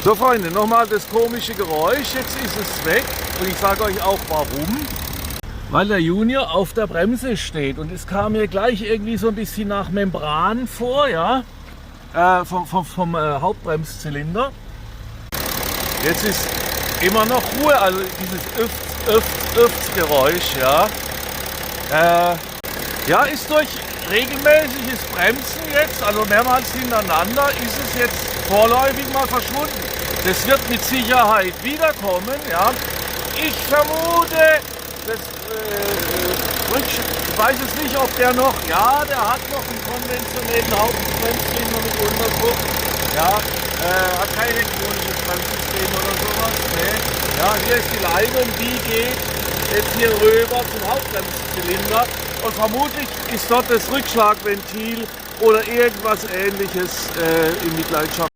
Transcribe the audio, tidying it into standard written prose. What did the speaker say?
So Freunde, nochmal das komische Geräusch, jetzt ist es weg und ich sage euch auch warum. Weil der Junior auf der Bremse steht und es kam mir gleich irgendwie so ein bisschen nach Membran vor, ja, vom Hauptbremszylinder. Jetzt ist immer noch Ruhe, also dieses Geräusch, ja. Ja, ist durch regelmäßiges Bremsen jetzt, also mehrmals hintereinander, ist es jetzt vorläufig mal verschwunden. Das wird mit Sicherheit wiederkommen, ja. Ich vermute, ich weiß es nicht, ob der noch, ja, der hat noch einen konventionellen Hauptbremszylinder mit Unterdruck, ja, hat kein elektronisches Bremssystem oder sowas, ne. Ja, hier ist die Leitung, die geht jetzt hier rüber zum Hauptbremszylinder und vermutlich ist dort das Rückschlagventil oder irgendwas Ähnliches in Mitleidenschaft.